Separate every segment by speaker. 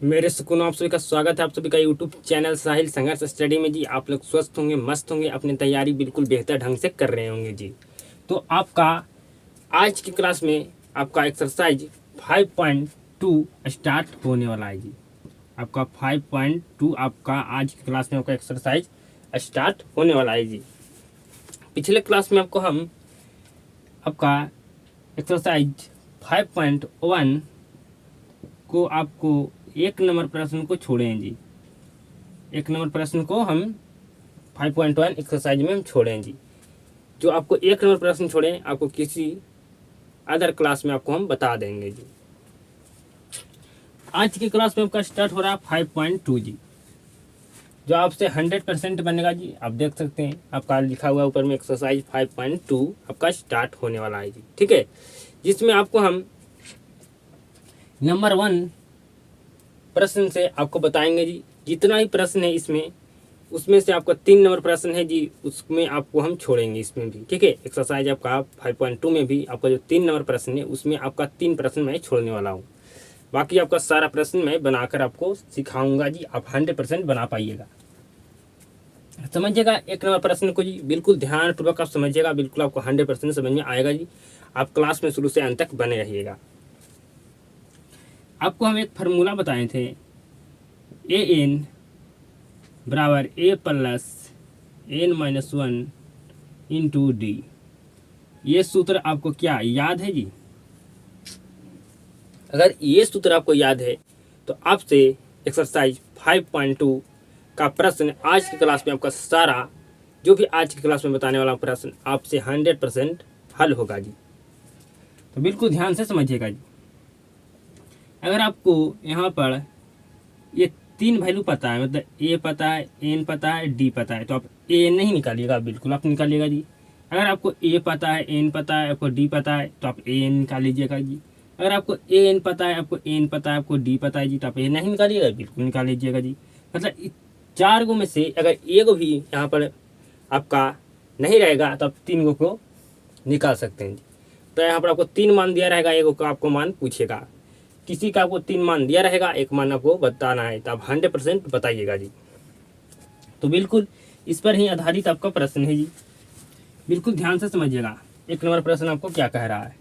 Speaker 1: मेरे सुकून आप सभी का स्वागत है आप सभी का यूट्यूब चैनल साहिल संघर्ष स्टडी में जी। आप लोग स्वस्थ होंगे, मस्त होंगे, अपनी तैयारी बिल्कुल बेहतर ढंग से कर रहे होंगे जी। तो आपका आज की क्लास में आपका एक्सरसाइज 5.2 स्टार्ट होने वाला है जी। आपका 5.2 आपका आज की क्लास में आपका एक्सरसाइज स्टार्ट होने वाला है जी। पिछले क्लास में हम आपका एक्सरसाइज 5.1 को आपको एक नंबर प्रश्न को छोड़े हैं जी। एक नंबर प्रश्न को हम 5.1 एक्सरसाइज में हम छोड़े हैं जी। जो आपको एक नंबर प्रश्न छोड़े आपको किसी अदर क्लास में आपको हम बता देंगे जी। आज की क्लास में आपका स्टार्ट हो रहा है 5.2 जी, जो आपसे 100% बनेगा जी। आप देख सकते हैं आपका लिखा हुआ ऊपर में एक्सरसाइज 5.2 आपका स्टार्ट होने वाला है जी। ठीक है, जिसमें आपको हम नंबर 1 प्रश्न से आपको बताएंगे जी। जितना ही प्रश्न है इसमें, उसमें से आपका 3 नंबर प्रश्न है जी, उसमें आपको हम छोड़ेंगे इसमें भी। ठीक है, एक्सरसाइज आपका 5.2 में भी आपका जो 3 नंबर प्रश्न है उसमें आपका 3 प्रश्न मैं छोड़ने वाला हूँ। बाकी आपका सारा प्रश्न मैं बनाकर आपको सिखाऊंगा जी। आप 100% बना पाइएगा। समझिएगा एक नंबर प्रश्न को जी, बिल्कुल ध्यानपूर्वक आप समझिएगा, बिल्कुल आपको 100% समझ में आएगा जी। आप क्लास में शुरू से अंत तक बने रहिएगा। आपको हम एक फार्मूला बताए थे, ए एन बराबर a plus n-1 into D. ये सूत्र आपको क्या याद है जी? अगर ये सूत्र आपको याद है तो आपसे एक्सरसाइज 5.2 का प्रश्न आज की क्लास में आपका सारा जो भी आज की क्लास में बताने वाला प्रश्न आपसे 100% हल होगा जी। तो बिल्कुल ध्यान से समझिएगा जी। अगर आपको यहाँ पर ये 3 वैल्यू पता है, मतलब ए पता है, एन पता है, डी पता है, तो आप ए नहीं निकालिएगा, बिल्कुल आप निकालिएगा जी। अगर आपको ए पता है, एन पता है, आपको डी पता है, तो आप ए एन निकाल लीजिएगा जी। अगर आपको ए एन पता है, आपको एन पता है, आपको डी पता है जी, तो आप ए नहीं निकालिएगा, बिल्कुल निकाल लीजिएगा जी। मतलब 4 गो में से अगर एक भी यहाँ पर आपका नहीं रहेगा तो आप 3 गो को निकाल सकते हैं जी। तो यहाँ पर आपको 3 मान दिया रहेगा, एक का आपको मान पूछेगा, किसी का आपको 3 मान दिया रहेगा, एक मान आपको बताना है, तो आप 100% बताइएगा जी। तो बिल्कुल इस पर ही आधारित आपका प्रश्न है जी। बिल्कुल ध्यान से समझिएगा। एक नंबर प्रश्न आपको क्या कह रहा है,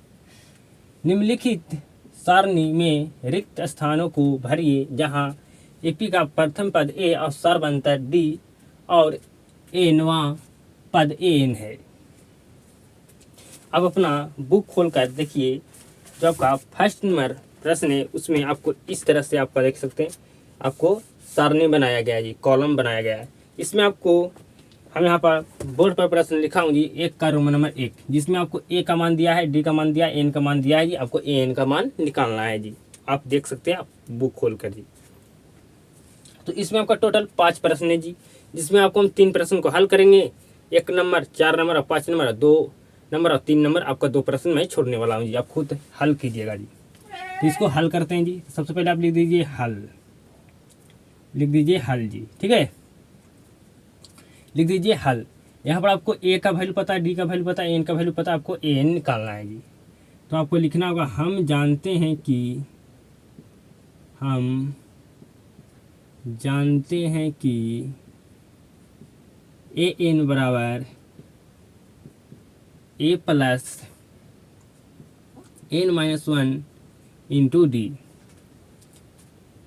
Speaker 1: निम्नलिखित सारणी में रिक्त स्थानों को भरिए जहां एपी का प्रथम पद ए और सर्वांतर डी और एनवा पद एन है। अब अपना बुक खोलकर देखिए, जो आपका फर्स्ट नंबर प्रश्न है उसमें आपको इस तरह से आपका देख सकते हैं, आपको सारणी बनाया गया है जी, कॉलम बनाया गया है। इसमें आपको हम यहाँ पर बोर्ड पर प्रश्न लिखा हूँ जी, एक का रोमन नंबर 1, जिसमें आपको ए का मान दिया है, डी का मान दिया है, एन का मान दिया है जी। आपको ए एन का मान निकालना है जी। आप देख सकते हैं आप बुक खोल कर जी। तो इसमें आपका टोटल 5 प्रश्न है जी, जिसमें आपको हम 3 प्रश्न को हल करेंगे। 1 नंबर, 4 नंबर और 5 नंबर, 2 नंबर और 3 नंबर आपका 2 प्रश्न मैं छोड़ने वाला हूँ जी। आप खुद हल कीजिएगा जी। तो इसको हल करते हैं जी। सबसे पहले आप लिख दीजिए हल, लिख दीजिए हल जी। ठीक है, लिख दीजिए हल। यहाँ पर आपको ए का वैल्यू पता है, डी का वैल्यू पता है, एन का वैल्यू पता है, आपको ए एन निकालना है जी। तो आपको लिखना होगा, हम जानते हैं कि ए एन बराबर a plus n-1 into D.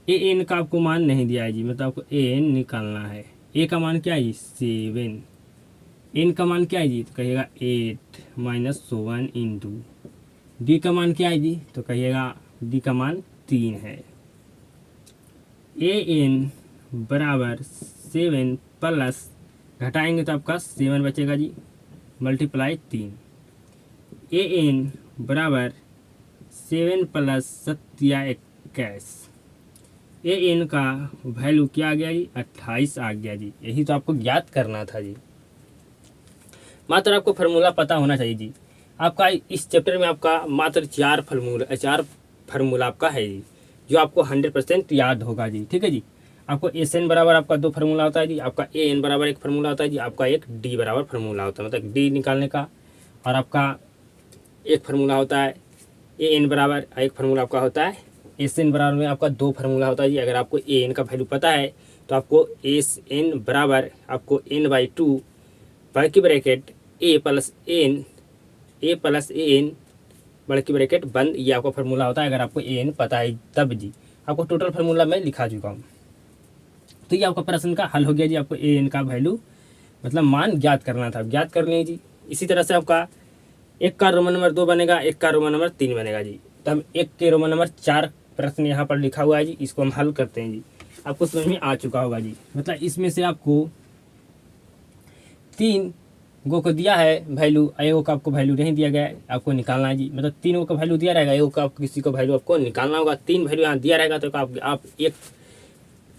Speaker 1: A N का आपको मान नहीं दिया है जी, मतलब आपको ए एन निकालना है। ए का मान क्या है जी 7, एन का मान क्या है जी, तो कहिएगा 8-1 इंटू डी का मान क्या है जी, तो कहिएगा डी का मान 3 है। ए एन बराबर 7 प्लस, घटाएंगे तो आपका 7 बचेगा जी, मल्टीप्लाई 3। ए एन बराबर 7 प्लस 7-21। ए एन का वैल्यू क्या आ गया जी, 28 आ गया जी। यही तो आपको ज्ञात करना था जी। मात्र आपको फार्मूला पता होना चाहिए जी। आपका इस चैप्टर में आपका मात्र 4 फार्मूला आपका है जी, जो आपको 100% याद होगा जी। ठीक है जी। आपको एस एन बराबर आपका 2 फार्मूला होता है जी, आपका ए एन बराबर 1 फार्मूला होता है जी, आपका एक डी बराबर फार्मूला होता है, मतलब डी निकालने का। और आपका एक फार्मूला होता है ए एन बराबर, एक फार्मूला आपका होता है एस एन बराबर में आपका दो फार्मूला होता है जी। अगर आपको ए एन का वैल्यू पता है तो आपको एस एन बराबर आपको एन बाई टू बड़ा की ब्रैकेट ए प्लस एन बड़ा की ब्रैकेट बंद, ये आपका फार्मूला होता है अगर आपको ए एन पता है तब जी। आपको टोटल फार्मूला मैं लिखा चुका हूँ। तो ये आपका प्रश्न का हल हो गया जी। आपको ए एन का वैल्यू मतलब मान ज्ञात करना था, ज्ञात कर लें जी। इसी तरह से आपका एक का रोमन नंबर 2 बनेगा, एक का रोमन नंबर 3 बनेगा जी। तो हम एक के रोमन नंबर 4 प्रश्न यहाँ पर लिखा हुआ है जी, इसको हम हल करते हैं जी। आपको समझ में आ चुका होगा जी। मतलब इसमें से आपको 3 गो को दिया है वैल्यू, एगो का आपको वैल्यू नहीं दिया गया है, आपको निकालना है जी। मतलब 3 गो का वैल्यू दिया रहेगा, एगो का किसी को वैल्यू आपको निकालना होगा। 3 वैल्यू यहाँ दिया रहेगा तो आप एक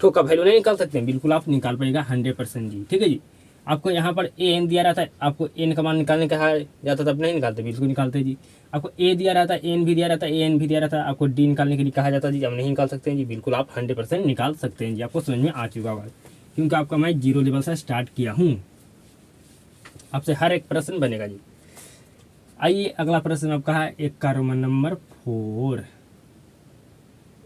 Speaker 1: ठो का वैल्यू नहीं निकाल सकते हैं, बिल्कुल आप निकाल पाएगा 100% जी। ठीक है जी। आपको यहाँ पर ए एन दिया रहता है, आपको एन का मान निकालने कहा जाता तब नहीं निकालते, बिल्कुल निकालते जी। आपको ए दिया रहता है, एन भी दिया रहता है, ए एन भी दिया रहता है, आपको डी निकालने के लिए कहा जाता है जी, हम नहीं निकाल सकते हैं जी, बिल्कुल आप 100% निकाल सकते हैं जी। आपको समझ में आ चुका होगा क्योंकि आपका मैं 0 लेवल से स्टार्ट किया हूँ। आपसे हर एक प्रश्न बनेगा जी। आइए अगला प्रश्न आपका है एक का रोमन नंबर 4।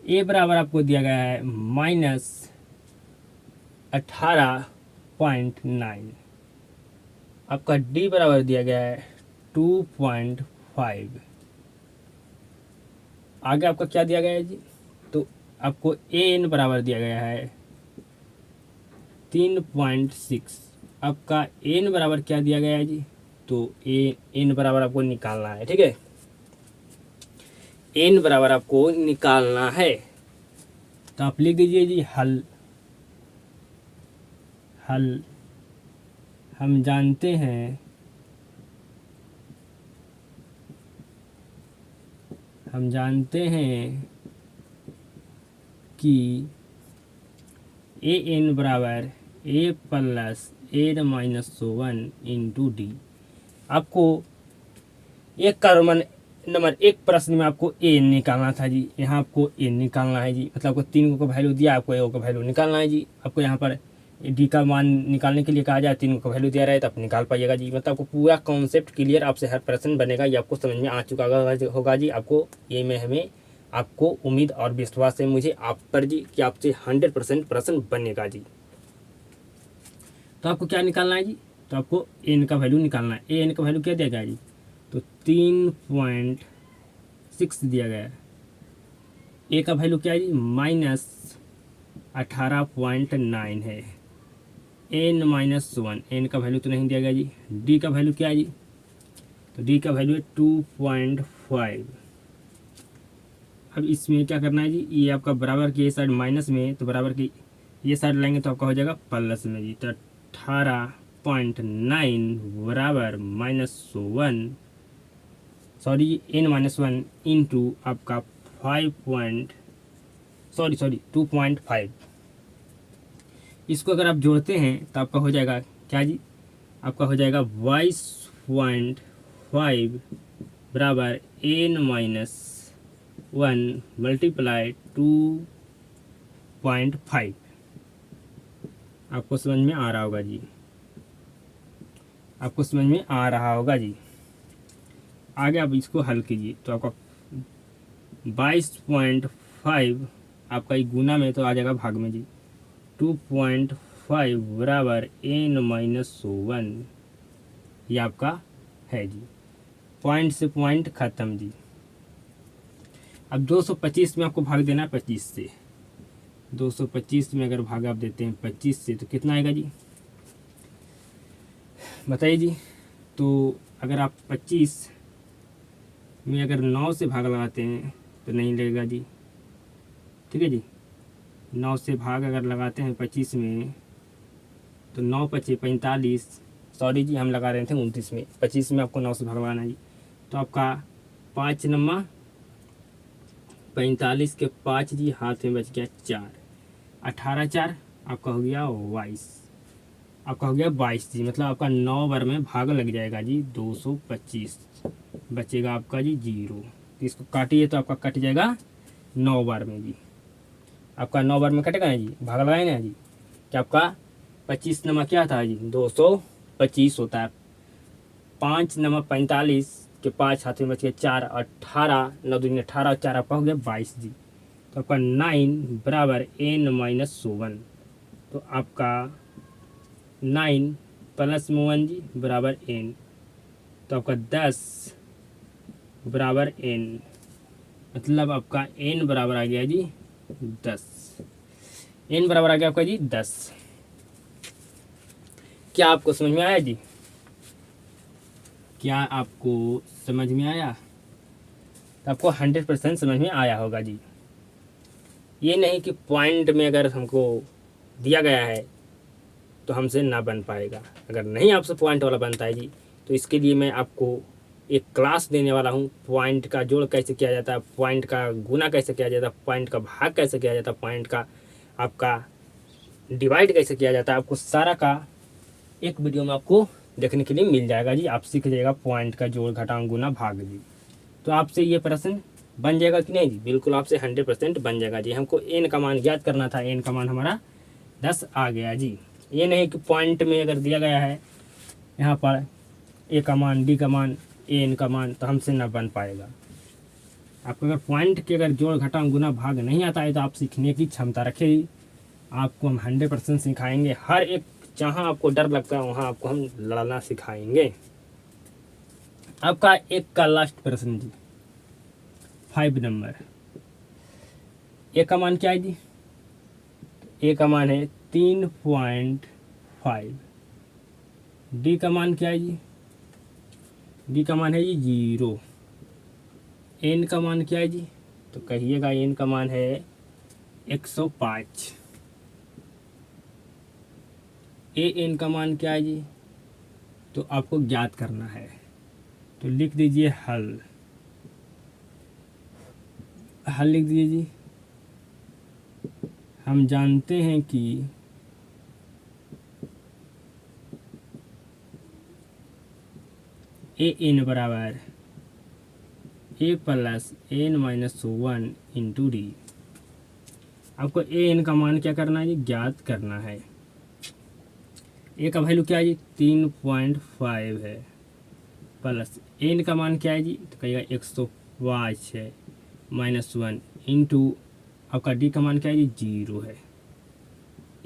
Speaker 1: ए बराबर आपको दिया गया है -18.9। आपका डी बराबर दिया गया है 2.5। आगे आपका क्या दिया गया है जी, तो आपको ए एन बराबर दिया गया है 3.6। आपका एन बराबर क्या दिया गया है जी, तो ए एन बराबर आपको निकालना है। ठीक है, एन बराबर आपको निकालना है। तो आप लिख दीजिए जी हल हम जानते हैं कि ए एन बराबर a plus n minus 1 into d. आपको एक का रोमन नंबर 1 प्रश्न में आपको ए एन निकालना था जी। यहाँ आपको एन निकालना है जी। मतलब आपको 3 को वैल्यू दिया, आपको ए का वैल्यू निकालना है जी। आपको यहाँ पर डी का मान निकालने के लिए कहा जाए, 3 को वैल्यू दिया रहे तो आप निकाल पाइएगा जी। मतलब आपको पूरा कॉन्सेप्ट क्लियर, आपसे हर प्रश्न बनेगा, ये आपको समझ में आ चुका होगा जी। आपको ये में हमें आपको उम्मीद और विश्वास है मुझे आप पर जी कि आपसे 100% प्रश्न बनेगा जी। तो आपको क्या निकालना है जी, तो आपको एन का वैल्यू निकालना है। ए एन का वैल्यू क्या दिया गया जी, तो 3.6 दिया गया है। ए का वैल्यू क्या है जी, -18.9 है। एन माइनस 1, एन का वैल्यू तो नहीं दिया गया जी। डी का वैल्यू क्या है जी, तो डी का वैल्यू है 2.5। अब इसमें क्या करना है जी, ये आपका बराबर की ये साइड माइनस में, तो बराबर की ये साइड लाएंगे तो आपका हो जाएगा प्लस में जी। तो 18.9 बराबर -1 सॉरी n-1 इंटू आपका 2.5। इसको अगर आप जोड़ते हैं तो आपका हो जाएगा क्या जी, आपका हो जाएगा 22.5 बराबर n-1 मल्टीप्लाई 2.5। आपको समझ में आ रहा होगा जी, आपको समझ में आ रहा होगा जी। आगे आप इसको हल कीजिए तो आपका 22.5 आपका एक गुना में तो आ जाएगा भाग में जी। 2.5 बराबर n-1 ये आपका है जी। पॉइंट से पॉइंट ख़त्म जी। अब 225 में आपको भाग देना है 25 से। 225 में अगर भाग आप देते हैं 25 से तो कितना आएगा जी, बताइए जी। तो अगर आप 25 में अगर 9 से भाग लगाते हैं तो नहीं लगेगा जी। ठीक है जी, 9 से भाग अगर लगाते हैं 25 में तो 9 पचे 45, सॉरी जी हम लगा रहे थे 29 में, 25 में आपको 9 से भाग लगाना है जी। तो आपका 5 नम्मा 45 के 5 जी, हाथ में बच गया 4, 18 4 आपका हो गया 22, आपका हो गया 22 जी। मतलब आपका 9 बार में भाग लग जाएगा जी 225, बचेगा आपका जी 0। तो इसको काटिए तो आपका कट जाएगा 9 बार में जी। आपका 9 बार में कटेगा ना जी, भाग लगाए ना जी, कि आपका 25 नंबर क्या था जी 225 होता है। 5 नंबर 45 के 5 हाथ में बच गया 4, 18 9 दूनी 18 और 4 आपका हो गया 22 जी। तो आपका 9 बराबर n-1, तो आपका 9 प्लस में 1 जी बराबर n, तो आपका 10 बराबर n, मतलब आपका n बराबर आ गया जी 10। n बराबर आ गया आपका जी 10। क्या आपको समझ में आया जी? क्या आपको समझ में आया? तो आपको 100% समझ में आया होगा जी। ये नहीं कि पॉइंट में अगर हमको दिया गया है तो हमसे ना बन पाएगा। अगर नहीं आपसे पॉइंट वाला बनता है जी, तो इसके लिए मैं आपको एक क्लास देने वाला हूँ। पॉइंट का जोड़ कैसे किया जाता है, पॉइंट का गुना कैसे किया जाता है, पॉइंट का भाग कैसे किया जाता है, पॉइंट का आपका डिवाइड कैसे किया जाता है, आपको सारा का एक वीडियो में आपको देखने के लिए मिल जाएगा जी। आप सीख जाएगा पॉइंट का जोड़ घटाव गुना भाग जी। तो आपसे ये प्रश्न बन जाएगा कि नहीं जी? बिल्कुल आपसे 100% बन जाएगा जी। हमको एन का मान ज्ञात करना था, एन का मान हमारा 10 आ गया जी। ये नहीं कि पॉइंट में अगर दिया गया है यहाँ पर ए का मान, डी का मान, एन का मान, तो हमसे ना बन पाएगा। आपको अगर पॉइंट के अगर जोड़ घटाव गुना भाग नहीं आता है तो आप सीखने की क्षमता रखिए। आपको हम 100% सिखाएंगे। हर एक जहाँ आपको डर लगता है वहाँ आपको हम लड़ना सिखाएंगे। आपका एक का लास्ट प्रश्न जी, 5 नंबर। ए का मान क्या है जी? ए का मान है 3.5। डी का मान क्या है जी? डी का मान है जी 0। एन का मान क्या है जी? तो कहिएगा एन का मान है 105। ए एन का मान क्या है जी? तो आपको ज्ञात करना है, तो लिख दीजिए हल। हल लिख दीजिए जी। हम जानते हैं कि ए एन बराबर a plus n-1 into d. आपको ए एन का मान क्या करना है जी? ज्ञात करना है। ए का वैल्यू क्या है जी? 3.5 है, प्लस एन का मान क्या है जी? तो कहिएगा 105 है, -1 इंटू आपका डी का मान क्या है जी? 0 है।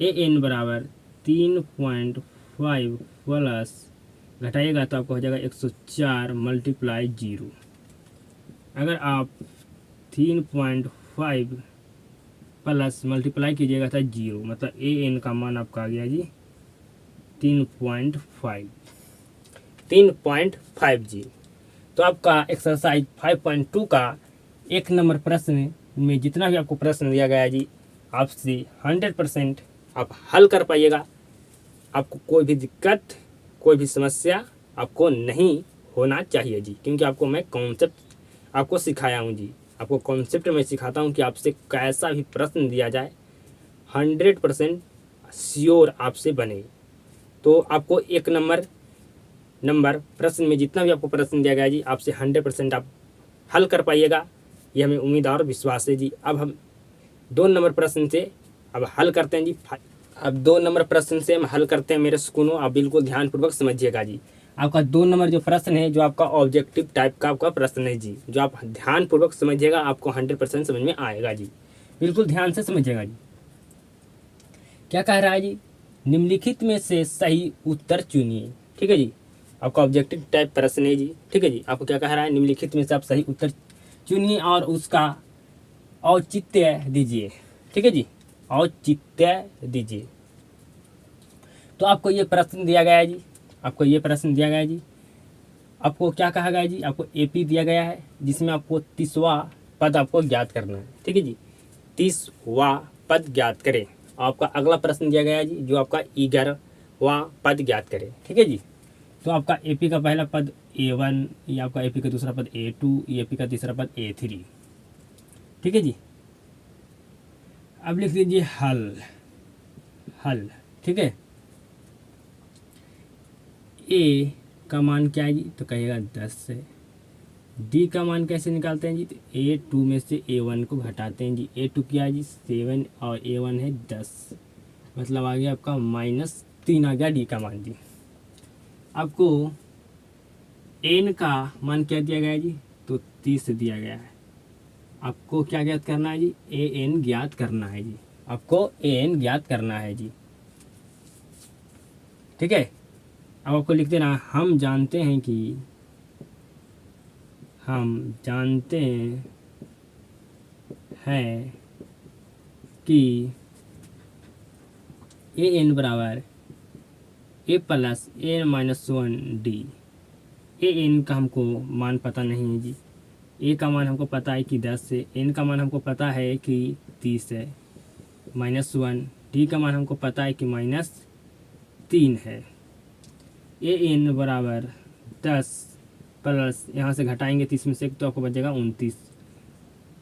Speaker 1: ए एन बराबर 3.5 प्लस घटाइएगा तो आपको हो जाएगा 104 मल्टीप्लाई 0। अगर आप 3.5 प्लस मल्टीप्लाई कीजिएगा था 0, मतलब ए एन का मान आपका आ गया जी 3.5 जी। तो आपका एक्सरसाइज 5.2 का 1 नंबर प्रश्न में जितना भी आपको प्रश्न दिया गया है जी, आपसे 100% आप हल कर पाइएगा। आपको कोई भी दिक्कत, कोई भी समस्या आपको नहीं होना चाहिए जी, क्योंकि आपको मैं कॉन्सेप्ट आपको सिखाया हूँ जी। आपको कॉन्सेप्ट में सिखाता हूँ कि आपसे कैसा भी प्रश्न दिया जाए 100% श्योर आपसे बने। तो आपको 1 नंबर प्रश्न में जितना भी आपको प्रश्न दिया गया जी, आपसे 100% आप हल कर पाइएगा, ये हमें उम्मीद और विश्वास है जी। अब हम 2 नंबर प्रश्न से अब हल करते हैं जी। अब 2 नंबर प्रश्न से हम हल करते हैं मेरे सुकूनों, आप बिल्कुल ध्यानपूर्वक समझिएगा जी। आपका 2 नंबर जो प्रश्न है, जो आपका ऑब्जेक्टिव टाइप का आपका प्रश्न है जी, जो आप ध्यानपूर्वक समझिएगा, आपको 100% समझ में आएगा जी। बिल्कुल ध्यान से समझिएगा जी। क्या कह रहा है जी? निम्नलिखित में से सही उत्तर चुनिए। ठीक है जी, आपका ऑब्जेक्टिव टाइप प्रश्न है जी। ठीक है जी, आपको क्या कह रहा है? निम्नलिखित में से आप सही उत्तर चुनिए और उसका औचित्य दीजिए। ठीक है जी, औचित्य दीजिए। तो आपको ये प्रश्न दिया गया है जी, आपको ये प्रश्न दिया गया है जी। आपको क्या कहा गया है जी? आपको एपी दिया गया है, जिसमें आपको 30वां पद आपको ज्ञात करना है। ठीक है जी, 30वां पद ज्ञात करें। आपका अगला प्रश्न दिया गया है जी, जो आपका 11वां पद ज्ञात करें। ठीक है जी, तो आपका एपी का पहला पद A1, ये आपका एपी का दूसरा पद A2, ये एपी का तीसरा पद A3। ठीक है जी, अब लिख दीजिए हल। हल, ठीक है। ए का मान क्या है जी? तो कहिएगा 10 है। डी का मान कैसे निकालते हैं जी? तो A2 में से A1 को घटाते हैं जी। A2 क्या है जी? 7 और A1 है 10, मतलब आ गया आपका -3 आ गया डी का मान जी। आपको एन का मान क्या दिया गया है जी? तो 30 दिया गया है। आपको क्या ज्ञात करना है जी, ए एन ज्ञात करना है जी, आपको ए एन ज्ञात करना है जी। ठीक है, अब आपको लिख देना हम जानते हैं कि ए एन बराबर a plus A minus 1 D. A N का हमको मान पता नहीं है जी, ए का मान हमको पता है कि 10 है, एन का मान हमको पता है कि 30 है, -1, डी का मान हमको पता है कि -3 है। ए एन बराबर 10 प्लस यहाँ से घटाएंगे 30 में से एक तो आपको बचेगा 29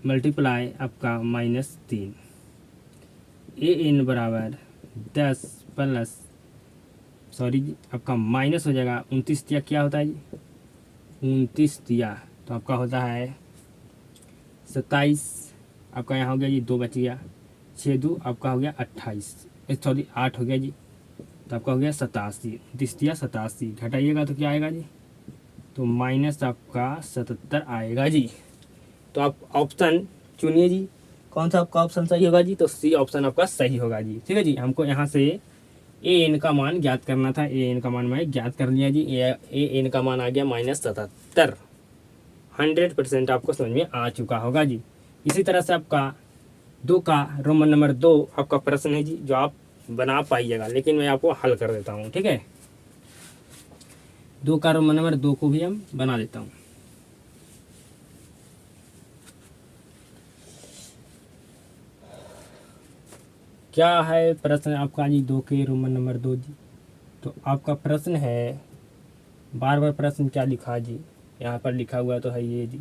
Speaker 1: मल्टीप्लाई आपका -3। ए एन बराबर 10 प्लस सॉरी जी आपका माइनस हो जाएगा 29 दिया क्या होता है जी, 29 दिया तो आपका होता है 27। आपका यहाँ हो गया जी 2 बच गया, 6 2 आपका हो गया 28, सॉरी 8 हो गया जी, तो आपका हो गया 87। 29 दिया 87, घटाइएगा तो क्या आएगा जी, तो माइनस आपका 77 आएगा जी। तो आप ऑप्शन चुनिए जी, कौन सा आपका ऑप्शन सही होगा जी, तो सी ऑप्शन आपका सही होगा जी। ठीक है जी, हमको यहाँ से ए एन का मान ज्ञात करना था, ए एन का मान मैं ज्ञात कर लिया जी। ए एन का मान आ गया -77। 100% आपको समझ में आ चुका होगा जी। इसी तरह से आपका 2 का रोमन नंबर 2 आपका प्रश्न है जी, जो आप बना पाइएगा, लेकिन मैं आपको हल कर देता हूँ। ठीक है, 2 का रोमन नंबर 2 को भी हम बना देता हूँ। क्या है प्रश्न आपका जी 2 के रोमन नंबर 2 जी, तो आपका प्रश्न है, बार बार प्रश्न क्या लिखा जी, यहाँ पर लिखा हुआ तो है ये जी।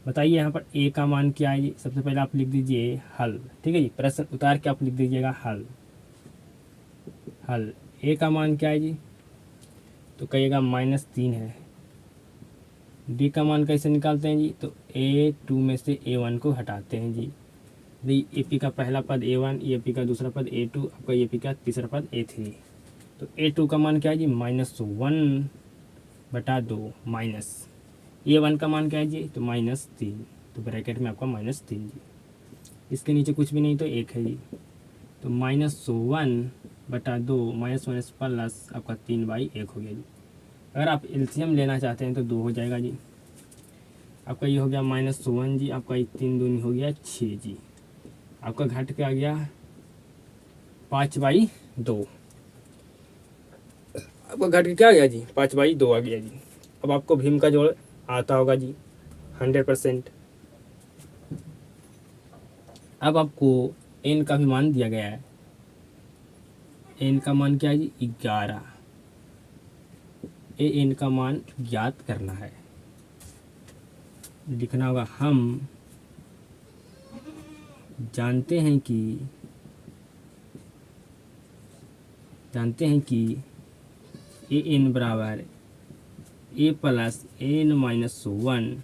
Speaker 1: बताइए यहाँ पर ए का मान क्या है जी, सबसे पहले आप लिख दीजिए हल। ठीक है जी, प्रश्न उतार के आप लिख दीजिएगा हल। ए का मान क्या है जी, तो कहिएगा -3 है। डी का मान कैसे निकालते हैं जी, तो A2 में से A1 को हटाते हैं जी। ए पी का पहला पद A1, ए पी का दूसरा पद A2, आपका ए पी का तीसरा पद A3। तो A2 का मान क्या है जी, -1/2 माइनस A1 का मान क्या है जी, तो -3, तो ब्रैकेट में आपका -3 जी। इसके नीचे कुछ भी नहीं तो 1 है जी, तो -1/2 माइनस प्लस आपका 3/1 हो गया जी। अगर आप एलसीएम लेना चाहते हैं तो 2 हो जाएगा जी। आपका ये हो गया -1 जी, आपका 3 दूनी हो गया 6 जी, आपका घट के आ गया 5/2। आपका घट के क्या आ गया जी, 5/2 आ गया जी। अब आपको भीम का जोड़ आता होगा जी 100%। अब आपको एन का भी मान दिया गया है, एन का मान क्या है जी, 11। ए एन का मान ज्ञात करना है, लिखना होगा हम जानते हैं कि ए एन बराबर a plus n minus 1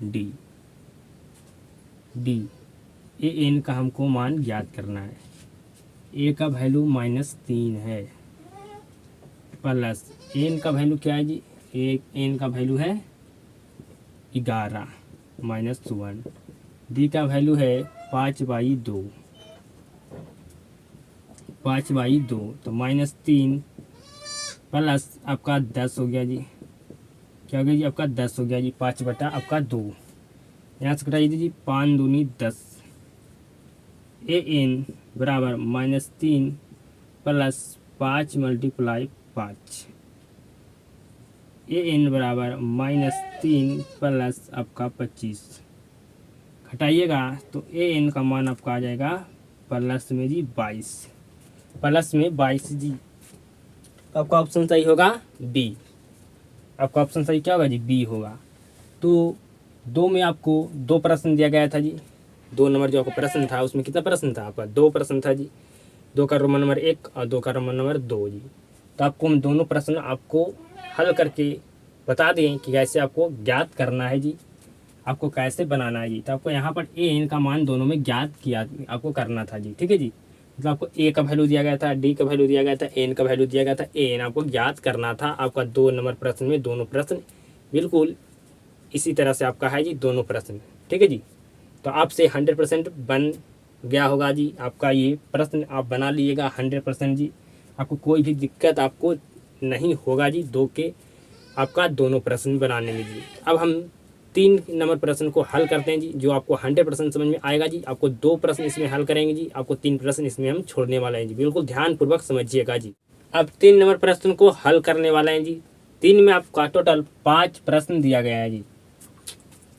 Speaker 1: D. A N का हमको मान ज्ञात करना है, ए का वैल्यू -3 है, प्लस एन का वैल्यू क्या है जी, एन का वैल्यू है 11 -1, डी का वैल्यू है 5/2 तो -3 प्लस आपका 10 हो गया जी। क्या हो गया जी, आपका 10 हो गया जी, 5/2। यहाँ से घटाइए जी, 5 दूनी 10। ए एन बराबर -3 प्लस 5 × 5। ए एन बराबर -3 प्लस आपका 25। घटाइएगा तो ए एन का मान आपका आ जाएगा प्लस में जी 22, प्लस में 22 जी। तो आपका ऑप्शन सही होगा बी। आपका ऑप्शन सही क्या होगा जी, बी होगा। तो 2 में आपको 2 प्रश्न दिया गया था जी, 2 नंबर जो आपका प्रश्न था उसमें कितना प्रश्न था आपका, 2 प्रश्न था जी। 2 का रोमन नंबर 1 और 2 का रोमन नंबर 2 जी। तो आपको हम दोनों प्रश्न आपको हल करके बता दें कि कैसे आपको ज्ञात करना है जी, आपको कैसे बनाना है जी। तो आपको यहाँ पर ए एन का मान दोनों में ज्ञात किया आपको करना था जी। ठीक है जी, मतलब आपको ए का वैल्यू दिया गया था, डी का वैल्यू दिया गया था, एन का वैल्यू दिया गया था, ए एन आपको ज्ञात करना था। आपका 2 नंबर प्रश्न में दोनों प्रश्न बिल्कुल इसी तरह से आपका है जी, दोनों प्रश्न। ठीक है जी, तो आपसे 100% बन गया होगा जी आपका ये प्रश्न। आप बना लीजिएगा 100% जी, आपको कोई भी दिक्कत आपको नहीं होगा जी दो के आपका दोनों प्रश्न बनाने में जी। अब हम 3 नंबर प्रश्न को हल करते हैं जी, जो आपको 100% समझ में आएगा जी। आपको 2 प्रश्न इसमें हल करेंगे जी, आपको 3 प्रश्न इसमें हम छोड़ने वाले हैं जी, बिल्कुल ध्यानपूर्वक समझिएगा जी। अब 3 नंबर प्रश्न को हल करने वाले हैं जी। 3 में आपका टोटल 5 प्रश्न दिया गया है जी।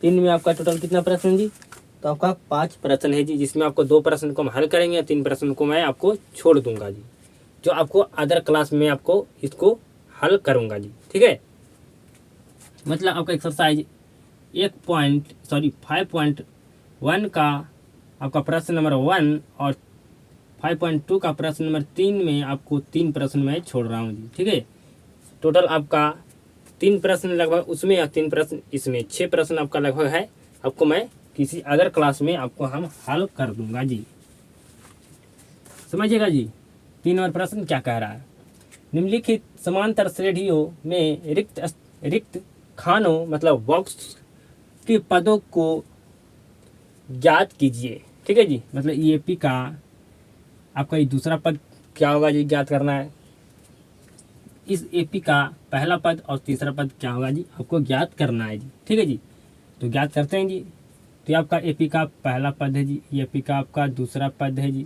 Speaker 1: 3 में आपका टोटल कितना प्रश्न है जी? तो आपका 5 प्रश्न है जी, जिसमें आपको 2 प्रश्न को हम हल करेंगे, 3 प्रश्न को मैं आपको छोड़ दूंगा जी, जो आपको अदर क्लास में आपको इसको हल करूंगा जी। ठीक है, मतलब आपका एक्सरसाइज 5.1 का आपका प्रश्न नंबर 1 और 5.2 का प्रश्न नंबर 3 में आपको 3 प्रश्न मैं छोड़ रहा हूँ जी। ठीक है, टोटल आपका 3 प्रश्न लगभग उसमें या 3 प्रश्न इसमें, 6 प्रश्न आपका लगभग है। आपको मैं किसी अदर क्लास में आपको हम हल कर दूंगा जी, समझिएगा जी। 3 नंबर प्रश्न क्या कह रहा है? निम्नलिखित समांतर श्रेणियों में रिक्त खानों मतलब बॉक्स के पदों को ज्ञात कीजिए। ठीक है जी, मतलब ईएपी का आपका ये दूसरा पद क्या होगा जी, ज्ञात करना है। इस एपी का पहला पद और तीसरा पद क्या होगा जी, आपको ज्ञात करना है जी। ठीक है जी, तो ज्ञात करते हैं जी। तो ये आपका एपी का पहला पद है जी, ये एपी का आपका दूसरा पद है जी।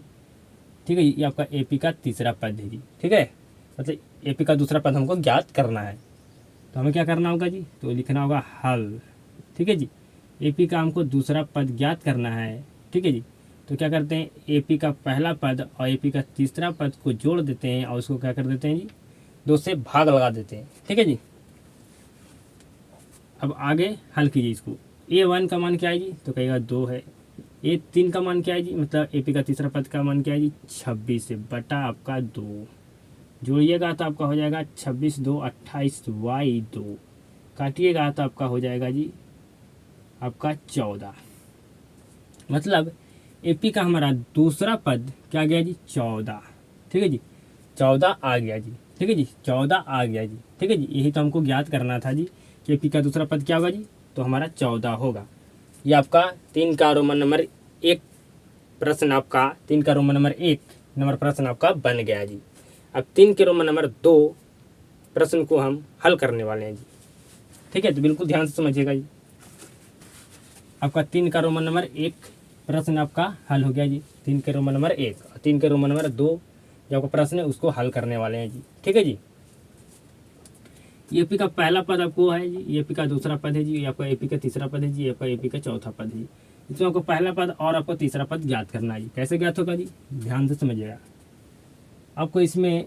Speaker 1: ठीक है जी, ये आपका एपी का तीसरा पद है जी। ठीक है, मतलब एपी का दूसरा पद हमको ज्ञात करना है, तो हमें क्या करना होगा जी, तो लिखना होगा हल। ठीक है जी, एपी का हमको दूसरा पद ज्ञात करना है। ठीक है जी, तो क्या करते हैं, एपी का पहला पद और एपी का तीसरा पद को जोड़ देते हैं और उसको क्या कर देते हैं जी, 2 से भाग लगा देते हैं। ठीक है जी, अब आगे हल कीजिए इसको। A1 का मान क्या है जी, तो कहेगा 2 है। A3 का मान क्या है जी, मतलब एपी का तीसरा पद का मान क्या है जी, 26 बटा आपका 2, जोड़िएगा तो आपका हो जाएगा 26 2 28y2, काटिएगा तो आपका हो जाएगा जी आपका 14। मतलब एपी का हमारा दूसरा पद क्या गया जी, 14। ठीक है जी, 14 आ गया जी। ठीक है जी, 14 आ गया जी। ठीक है जी, यही तो हमको ज्ञात करना था जी कि एपी का दूसरा पद क्या होगा जी, तो हमारा 14 होगा। ये आपका 3 का रोमन नंबर 1 प्रश्न आपका 3 का रोमन नंबर 1 नंबर प्रश्न आपका बन गया जी। अब 3 के रोमन नंबर 2 प्रश्न को हम हल करने वाले हैं जी। ठीक है, तो बिल्कुल ध्यान से समझिएगा जी। आपका 3 का रोमन नंबर 1 प्रश्न आपका हल हो गया जी। 3 के रोमन नंबर 1 और 3 के रोमन नंबर 2 जो आपका प्रश्न है उसको हल करने वाले हैं जी। ठीक है जी, एपी का पहला पद आपको है जी, एपी का दूसरा पद है जी, ये आपका एपी का तीसरा पद है जी, आपका एपी का चौथा पद है जी। इसमें आपको पहला पद और आपको तीसरा पद ज्ञात करना है जी। कैसे ज्ञात होगा जी, ध्यान से समझिएगा। आपको इसमें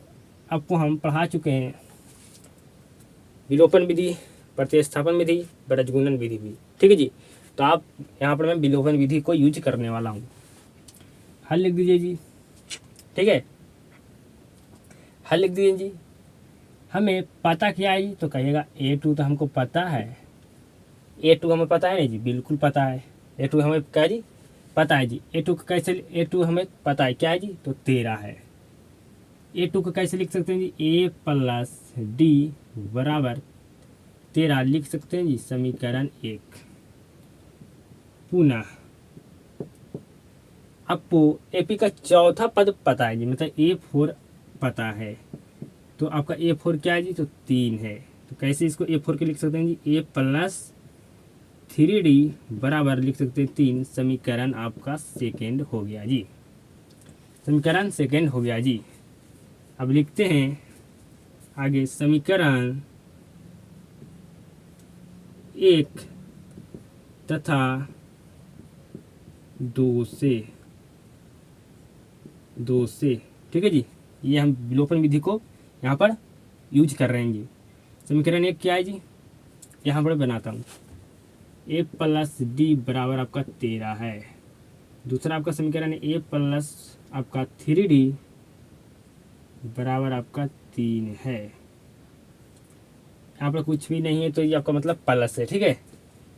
Speaker 1: आपको हम पढ़ा चुके हैं विलोपन विधि, प्रतिस्थापन विधि, बृहज्गुणन विधि भी। ठीक है जी, तो आप यहाँ पर मैं विलोपन विधि को यूज करने वाला हूँ। हल लिख दीजिए जी। ठीक है, हल लिख दीजिए जी। हमें पता क्या है जी, तो कहिएगा A2 तो हमको पता है, A2 हमें पता है नहीं जी, बिल्कुल पता है। A2 हमें क्या है जी, पता है जी। A2 का कैसे, A2 हमें पता है क्या है जी, तो 13 है। A2 को कैसे लिख सकते हैं जी, A प्लस D बराबर 13 लिख सकते हैं जी, समीकरण 1। पुनः आपको एपी का चौथा पद पता है जी, मतलब A4 पता है, तो आपका A4 क्या है जी, तो 3 है। तो कैसे इसको A4 के लिख सकते हैं जी, A प्लस 3D बराबर लिख सकते हैं 3, समीकरण आपका सेकेंड हो गया जी, समीकरण सेकेंड हो गया जी। अब लिखते हैं आगे समीकरण 1 तथा 2 से। ठीक है जी, ये हम विलोपन विधि को यहाँ पर यूज कर रहे हैं जी। समीकरण 1 क्या है जी, यहाँ पर बनाता हूँ, A प्लस D बराबर आपका 13 है। दूसरा आपका समीकरण A प्लस आपका 3D बराबर आपका 3 है। यहाँ पर कुछ भी नहीं है तो ये आपका मतलब प्लस है। ठीक है,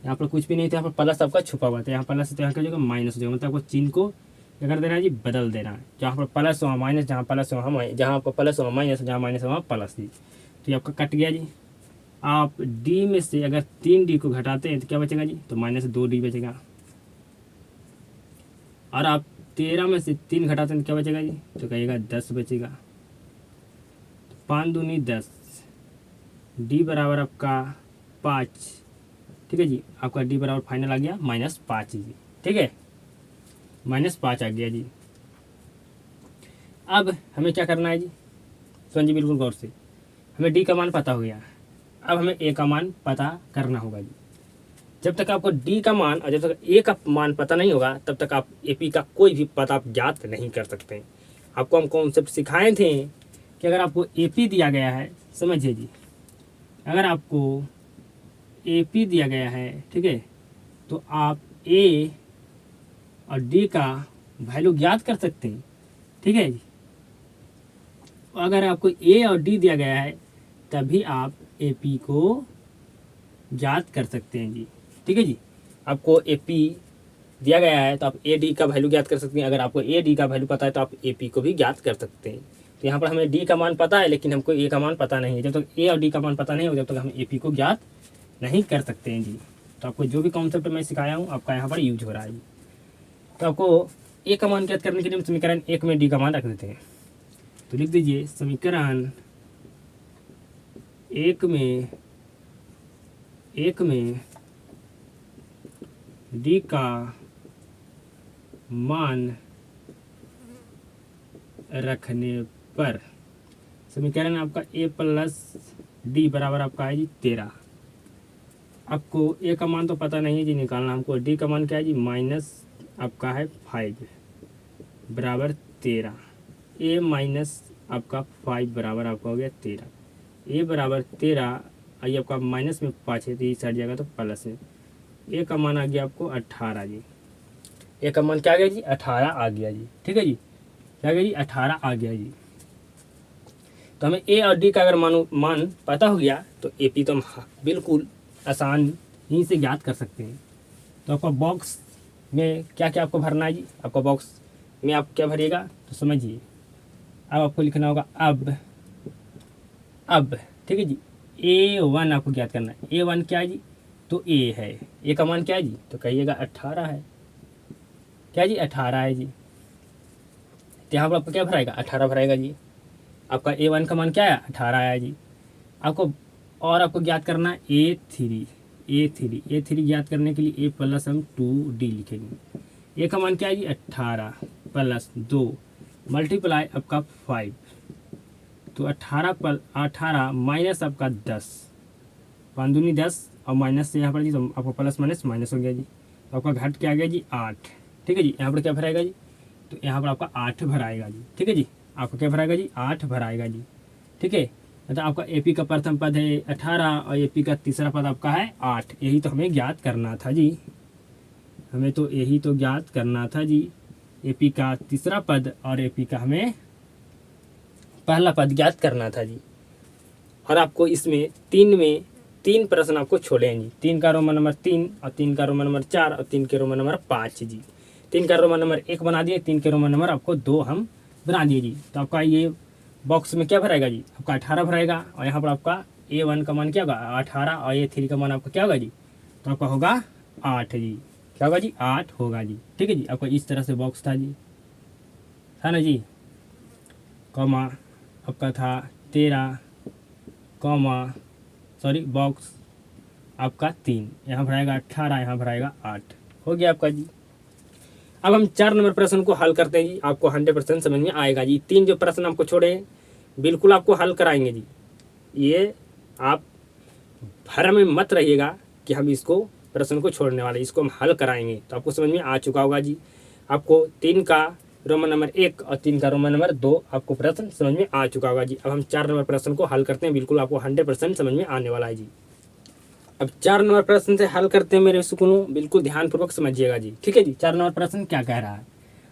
Speaker 1: यहाँ पर कुछ भी नहीं था, यहाँ पर प्लस आपका छुपा हुआ था, यहाँ प्लस है तो यहाँ क्या हो जाएगा, माइनस हो जाएगा। मतलब आपको चिन्ह को क्या कर देना है जी, बदल देना है। जहाँ पर प्लस वहाँ माइनस, जहाँ प्लस वहाँ माइनस, जहाँ आपका प्लस वहाँ माइनस, जहाँ माइनस वहाँ प्लस जी। तो ये आपका कट गया जी। आप D में से अगर 3D को घटाते हैं तो क्या बचेगा जी, तो -2D बचेगा। और आप 13 में से 3 घटाते हैं तो क्या बचेगा जी, तो कहिएगा 10 बचेगा। 5 दूनी 10, डी बराबर आपका 5, ठीक है जी। आपका डी बराबर फाइनल आ गया -5 जी, ठीक है, -5 आ गया जी। अब हमें क्या करना है जी, सुन जी बिल्कुल गौर से, हमें डी का मान पता हो गया, अब हमें ए का मान पता करना होगा जी। जब तक आपको डी का मान और जब तक ए का मान पता नहीं होगा तब तक आप एपी का कोई भी पता आप ज्ञात नहीं कर सकते। आपको हम कॉन्सेप्ट सिखाए थे कि अगर आपको एपी दिया गया है, समझिए जी, अगर आपको एपी दिया गया है, ठीक है, तो आप ए और डी का वैल्यू ज्ञात कर सकते हैं, ठीक है जी। अगर आपको ए और डी दिया गया है तभी आप एपी को ज्ञात कर सकते हैं जी, ठीक है जी। आपको एपी दिया गया है तो आप ए डी का वैल्यू ज्ञात कर सकते हैं। अगर आपको ए डी का वैल्यू पता है तो आप एपी को भी ज्ञात कर सकते हैं। तो यहाँ पर हमें डी का मान पता है लेकिन हमको ए का मान पता नहीं है। जब तक ए और डी का मान पता नहीं हो जब तक हम एपी को ज्ञात नहीं कर सकते हैं जी। तो आपको जो भी कॉन्सेप्ट मैं सिखाया हूँ आपका यहाँ पर यूज हो रहा है जी। तो आपको ए का मान ज्ञात करने के लिए हम समीकरण 1 में डी का मान रख देते हैं। तो लिख दीजिए समीकरण 1 में डी का मान रखने पर समीकरण आपका ए प्लस डी बराबर आपका है जी 13। आपको ए का मान तो पता नहीं है जी, निकालना हमको। डी का मान क्या है जी, माइनस आपका है 5 बराबर 13। ए माइनस आपका 5 बराबर आपका हो गया 13। ए बराबर 13, आइए आपका माइनस में 5 है तो ये सट जाएगा तो प्लस में। ए का मान आ गया आपको 18 जी। ए का मान क्या आ गया जी, 18 आ गया जी, ठीक है जी। क्या आ गया जी, 18 आ गया जी। तो हमें ए और डी का अगर मान पता हो गया तो ए पी तो हम बिल्कुल आसान ही से ज्ञात कर सकते हैं। तो आपका बॉक्स में क्या क्या आपको भरना है जी, आपका बॉक्स में आप क्या भरिएगा तो समझिए। अब आपको लिखना होगा अब ठीक है जी। A1 आपको ज्ञात करना है। A1 क्या है जी, तो ए है। ए का मान क्या है जी, तो कहिएगा 18 है। क्या जी, 18 है जी। तो यहाँ पर आपको क्या भराएगा, 18 भराएगा जी। आपका A1 का मान क्या है, 18 आया जी। आपको ज्ञात करना है A3 ज्ञात करने के लिए ए प्लस हम 2D लिखेंगे। ए का मान क्या है जी, 18 प्लस 2 मल्टीप्लाई आपका 5, तो 18 माइनस आपका 10, 5 दूनी 10 और माइनस से यहाँ पर जी तो आपको प्लस माइनस हो गया जी। तो आपका घट क्या आ गया जी, 8, ठीक है जी। यहाँ पर क्या भराएगा जी, तो यहाँ पर आपका 8 भराएगा जी, ठीक है जी। आपको क्या भराएगा जी, 8 भराएगा जी, ठीक है। तो आपका एपी का प्रथम पद है 18 और एपी का तीसरा पद आपका है 8। यही तो हमें ज्ञात करना था जी, हमें तो यही तो ज्ञात करना था जी। एपी का तीसरा पद और एपी का हमें पहला पद ज्ञात करना था जी। और आपको इसमें 3 प्रश्न आपको छोड़े हैं जी। 3 का रोमन नंबर 3 और 3 का रोमन नंबर 4 और 3 के रोमन नंबर 5 जी। 3 का रोमन नंबर 1 बना दिए, 3 के रोमन नंबर आपको 2 हम बना दिए जी। तो आपका ये बॉक्स में क्या भराएगा जी, आपका 18 भराएगा और यहाँ पर आपका A1 का मान क्या होगा 18 और A3 का मान आपका क्या होगा जी, तो आपका होगा 8 जी। क्या होगा जी, 8 होगा जी, ठीक है जी। आपका इस तरह से बॉक्स था जी, है ना जी। कॉमा आपका था 13 बॉक्स आपका 3, यहाँ भराएगा 18, यहाँ भराएगा 8, हो गया आपका जी। अब हम 4 नंबर प्रश्न को हल करते हैं जी। आपको 100% समझ में आएगा जी। 3 जो प्रश्न आपको छोड़े हैं बिल्कुल आपको हल कराएंगे जी। ये आप भ्रम में मत रहिएगा कि हम इसको प्रश्न को छोड़ने वाले, इसको हम हल कराएंगे। तो आपको समझ में आ चुका होगा जी। आपको 3 का रोमन नंबर 1 और 3 का रोमन नंबर 2 आपको प्रश्न समझ में आ चुका होगा जी। अब हम 4 नंबर प्रश्न को हल करते हैं, बिल्कुल आपको 100% समझ में आने वाला है जी। अब 4 नंबर प्रश्न से हल करते हैं मेरे सुकूनों, बिल्कुल ध्यानपूर्वक समझिएगा जी, ठीक है जी। 4 नंबर प्रश्न क्या कह रहा है,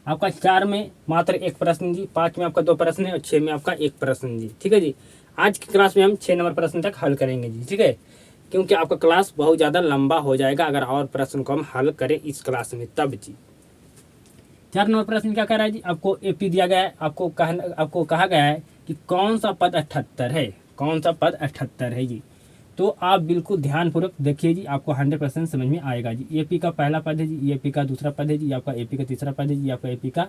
Speaker 1: आपका 4 में मात्र 1 प्रश्न जी, 5 में आपका 2 प्रश्न है और 6 में आपका 1 प्रश्न जी, ठीक है जी। आज की क्लास में हम 6 नंबर प्रश्न तक हल करेंगे जी, ठीक है, क्योंकि आपका क्लास बहुत ज़्यादा लंबा हो जाएगा अगर और प्रश्न को हम हल करें इस क्लास में तब जी। 4 नंबर प्रश्न क्या कह रहा है जी, आपको एपी दिया गया है, आपको कहा गया है कि कौन सा पद 78 है, कौन सा पद 78 है जी। तो आप बिल्कुल ध्यानपूर्वक देखिए जी, आपको 100% समझ में आएगा जी। एपी का पहला पद है जी, एपी का दूसरा पद है जी, आपका एपी का तीसरा पद है जी, आपका एपी का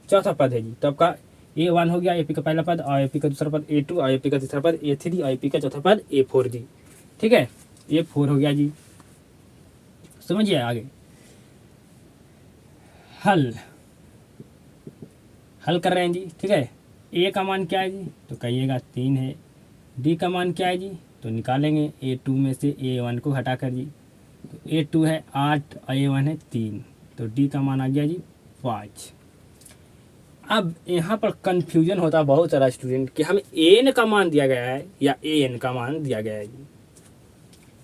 Speaker 1: चौथा पद है जी। तो आपका A1 हो गया, एपी का पहला पद, और एपी का दूसरा पद A2, और एपी का तीसरा पद A3, और एपी का चौथा पद A4 जी। ठीक है, A4 हो गया जी। समझिए आगे, हल कर रहे हैं जी। ठीक है, ए का मान क्या है जी, तो कहिएगा 3 है। डी का मान क्या है जी, तो निकालेंगे A2 में से A1 को हटाकर जी। तो A2 है 8 और A1 है 3, तो डी का मान आ गया जी 5। अब यहाँ पर कंफ्यूजन होता है बहुत सारा स्टूडेंट कि हमें एन का मान दिया गया है या एन का मान दिया गया है जी।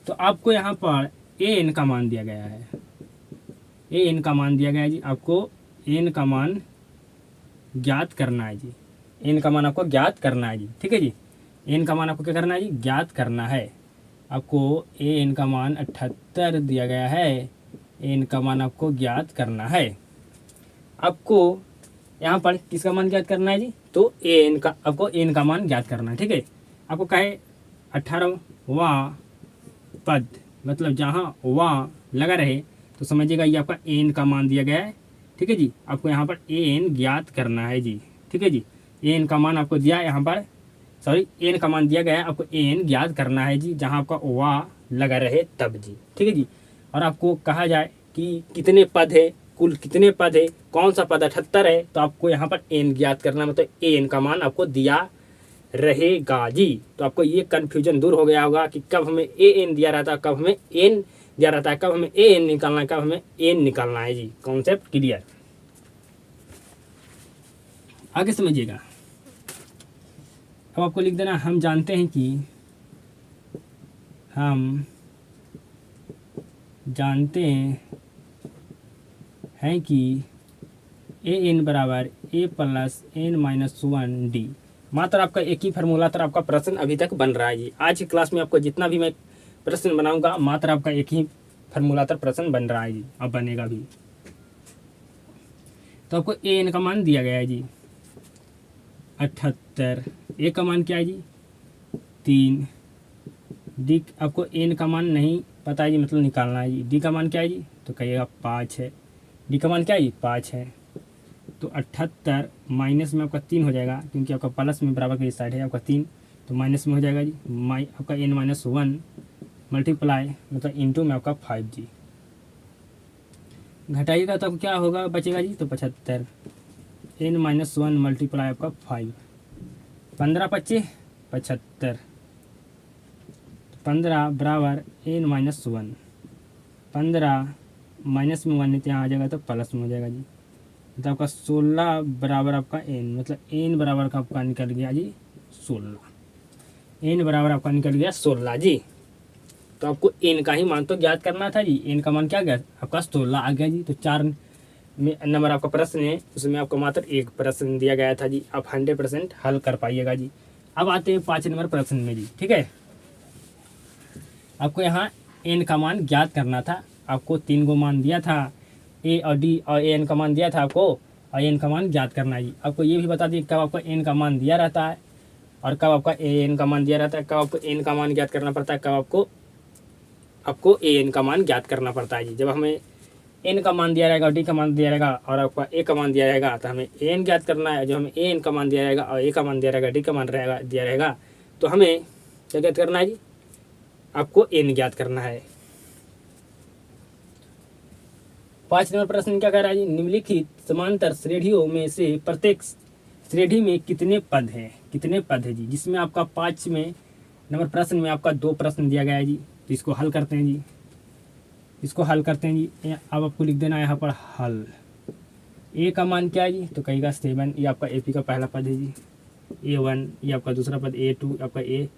Speaker 1: तो आपको यहाँ पर एन का मान दिया गया है, एन का मान दिया गया है जी। आपको एन का मान ज्ञात करना है जी, एन का मान आपको ज्ञात करना है जी। ठीक है जी, एन का मान आपको क्या करना है जी, ज्ञात करना है। आपको एन का मान 78 दिया गया है, एन का मान आपको ज्ञात करना है। आपको यहाँ पर किसका मान ज्ञात करना है जी, तो एन का, आपको एन का मान ज्ञात करना है। ठीक है, आपको कहे 18वां पद, मतलब जहाँ वां लगा रहे तो समझिएगा ये आपका एन का मान दिया गया है। ठीक है जी, आपको यहाँ पर एन ज्ञात करना है जी। ठीक है जी, एन का मान आपको दिया यहाँ पर, सॉरी एन का मान दिया गया है, आपको एन ज्ञात करना है जी, जहाँ आपका वां लगा रहे तब जी। ठीक है जी, और आपको कहा जाए कि कितने पद है, कुल कितने पद है, कौन सा पद 78 है, तो आपको यहाँ पर एन ज्ञात करना, मतलब एन का मान आपको दिया रहेगा जी। तो आपको ये कन्फ्यूजन दूर हो गया होगा कि कब हमें ए एन दिया रहता है, कब हमें एन दिया रहता है, कब हमें ए एन निकालना है, कब हमें एन निकालना है जी। कॉन्सेप्ट क्लियर, आगे समझिएगा। अब आपको लिख देना, हम जानते हैं कि, हम जानते हैं कि ए एन बराबर a plus n minus 1 D. मात्र आपका एक ही फार्मूला तर आपका प्रश्न अभी तक बन रहा है जी। आज की क्लास में आपको जितना भी मैं प्रश्न बनाऊंगा, मात्र आपका एक ही फार्मूला तर प्रश्न बन रहा है जी, अब बनेगा भी। तो आपको ए एन का मान दिया गया है जी 78, ए का मान क्या है जी 3, डी आपको एन का मान नहीं पता है जी, मतलब निकालना है जी। डी का मान क्या है जी, तो कहिएगा 5 है। डी का मान क्या है जी 5 है। तो 78 माइनस में आपका 3 हो जाएगा, क्योंकि आपका प्लस में बराबर की साइड है आपका 3, तो माइनस में हो जाएगा जी। आपका n माइनस 1 मल्टीप्लाई मतलब इंटू में आपका 5 जी। घटाइएगा तो क्या होगा, बचेगा जी, तो 75 n माइनस 1 मल्टीप्लाई आपका 5, 15 25 75, 15 बराबर n माइनस 1, 15 माइनस में 1 यहाँ आ जाएगा तो प्लस में हो जाएगा जी। तो आपका 16 बराबर आपका n, मतलब n बराबर का आपका निकल गया जी 16, n बराबर आपका निकल गया 16 जी। तो आपको n का ही मान तो ज्ञात करना था जी, n का मान क्या गया आपका 16 आ गया जी। तो 4 में नंबर आपका प्रश्न है, उसमें आपको मात्र एक प्रश्न दिया गया था जी, आप 100% हल कर पाइएगा जी। अब आते हैं 5 नंबर प्रश्न में जी। ठीक है, आपको यहाँ n का मान ज्ञात करना था। आपको 3 गो मान दिया था, ए और डी और ए एन का मान दिया था आपको, और एन का मान ज्ञात करना है जी। आपको ये भी बता दी कब आपको एन का मान दिया रहता है और कब आपका ए एन का मान दिया रहता है, कब आपको एन का मान ज्ञात करना पड़ता है, कब आपको ए एन का मान ज्ञात करना पड़ता है जी। जब हमें एन का मान दिया रहेगा, डी का मान दिया रहेगा और आपका ए का मान दिया रहेगा, तो हमें ए एन ज्ञात करना है। जब हमें ए एन का मान दिया रहेगा और ए का मान दिया रहेगा, डी का मान दिया रहेगा, तो हमें क्या ज्ञात करना है जी, आपको एन ज्ञात करना है। 5 नंबर प्रश्न क्या कह रहा है जी, निम्नलिखित समांतर श्रेणियों में से प्रत्येक श्रेणी में कितने पद हैं, कितने पद है जी। जिसमें आपका 5 में नंबर प्रश्न में आपका 2 प्रश्न दिया गया है जी। तो इसको हल करते हैं जी, इसको हल करते हैं जी। अब आपको लिख देना है यहाँ पर हल। ए का मान क्या है जी, तो कहिएगा 7, ये आपका एपी का पहला पद है जी। A1 ये आपका दूसरा पद, A2 आपका ये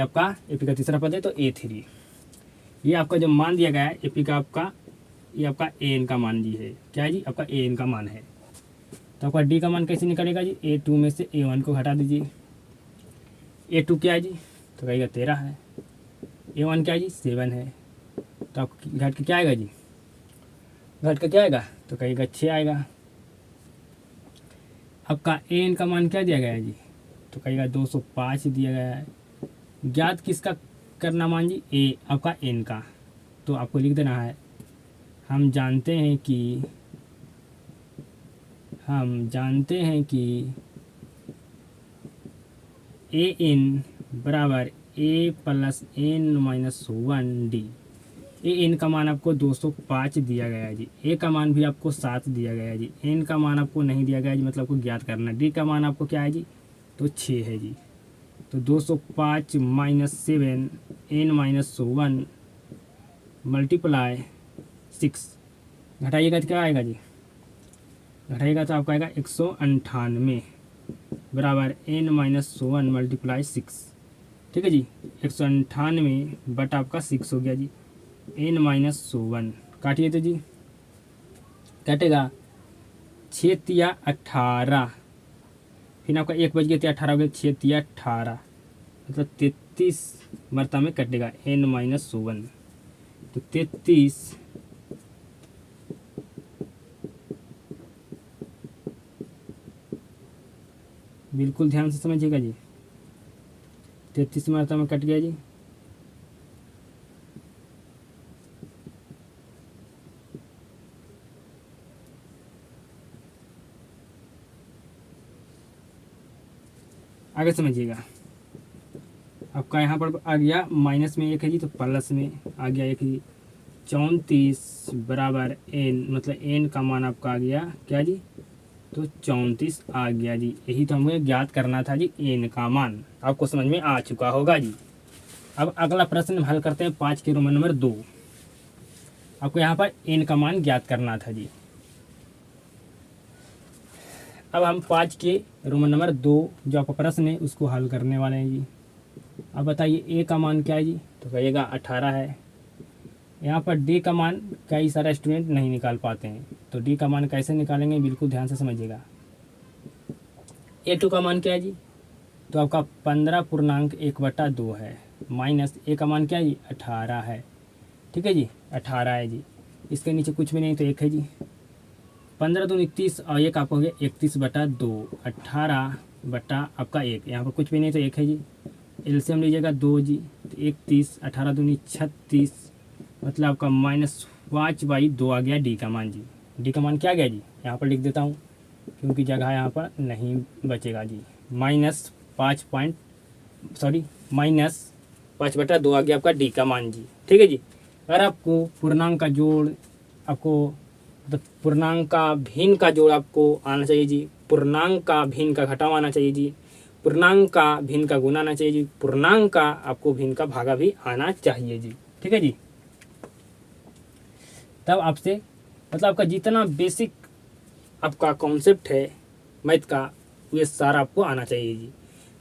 Speaker 1: आपका एपी का तीसरा पद है, तो A3 ये आपका जो मान दिया गया है एपी का आपका, ये आपका एन का मान जी है। क्या है जी, आपका एन का मान है। तो आपका डी का मान कैसे निकलेगा जी, A2 में से A1 को हटा दीजिए। A2 क्या है जी, तो कहिएगा 13 है। A1 क्या है जी 7 है। तो आप घट के क्या आएगा जी, घट के क्या आएगा, तो कहिएगा 6 आएगा। आपका एन का मान क्या दिया गया है जी, तो कहिएगा 205 दिया गया है। ज्ञात किसका करना मान जी ए आपका एन का, तो आपको लिख देना है हम जानते हैं कि ए एन बराबर a plus n minus 1 D. A N का मान आपको 205 दिया गया है जी, ए का मान भी आपको 7 दिया गया है जी, एन का मान आपको नहीं दिया गया है जी, मतलब आपको ज्ञात करना। डी का मान आपको क्या है जी, तो 6 है जी। तो 205 माइनस 7 एन माइनस 1 मल्टीप्लाई 6, घटाइएगा तो क्या आएगा जी, घटाइएगा तो आपका आएगा 198 बराबर एन माइनस 1 मल्टीप्लाई 6। ठीक है जी, 198 बटा आपका 6 हो गया जी, एन माइनस 1 काटिए तो जी, कटेगा 6 तिया 18, फिर आपका 1 बज गया तो 18 हो गया, 6 तिया 18 मतलब 33 मरता में कटेगा एन माइनस 1। तो 33 बिल्कुल ध्यान से समझिएगा जी, 33 मरता में कट गया जी। आगे समझिएगा, आपका यहाँ पर आ गया माइनस में 1 है जी, तो प्लस में आ गया 1 जी। 34 बराबर एन, मतलब एन का मान आपका आ गया क्या जी, तो 34 आ गया जी। यही तो हमें ज्ञात करना था जी, एन का मान आपको समझ में आ चुका होगा जी। अब अगला प्रश्न हल करते हैं 5 के रोमन नंबर 2। आपको यहाँ पर एन का मान ज्ञात करना था जी। अब हम 5 के रोमन नंबर 2 जो आपका प्रश्न है उसको हल करने वाले हैं जी। अब बताइए ए का मान क्या है जी, तो कहिएगा 18 है। यहाँ पर डी का मान कई सारे स्टूडेंट नहीं निकाल पाते हैं, तो डी का मान कैसे निकालेंगे बिल्कुल ध्यान से समझिएगा। A2 का मान क्या है जी, तो आपका 15.1/2 है, माइनस ए का मान क्या है जी, 18 है। ठीक है जी, 18 है जी, इसके नीचे कुछ भी नहीं तो 1 है जी। 15 दूनी 30 और 1 आपको हो गया 31/2, 18 बटा आपका 1, यहाँ पर कुछ भी नहीं तो 1 है जी। एलसीएम लीजिएगा 2 जी, तो 31, 18 दूनी 36, मतलब आपका -5/2 आ गया डी का मान जी। डी का मान क्या आ गया जी, यहाँ पर लिख देता हूँ क्योंकि जगह यहाँ पर नहीं बचेगा जी। -5/2 आ गया आपका डी का मान जी। ठीक है जी, अगर आपको पूर्णांक का जोड़, आपको तो पूर्णांक का भिन्न का जोड़ आपको आना चाहिए जी, पूर्णांक का भिन्न का घटाव आना चाहिए जी, पूर्णांक का भिन्न का गुणा आना चाहिए जी, पूर्णांक का आपको भिन्न का भागा भी आना चाहिए जी। ठीक है जी, तब आपसे मतलब आपका जितना बेसिक आपका कॉन्सेप्ट है मैथ का ये सारा आपको आना चाहिए जी।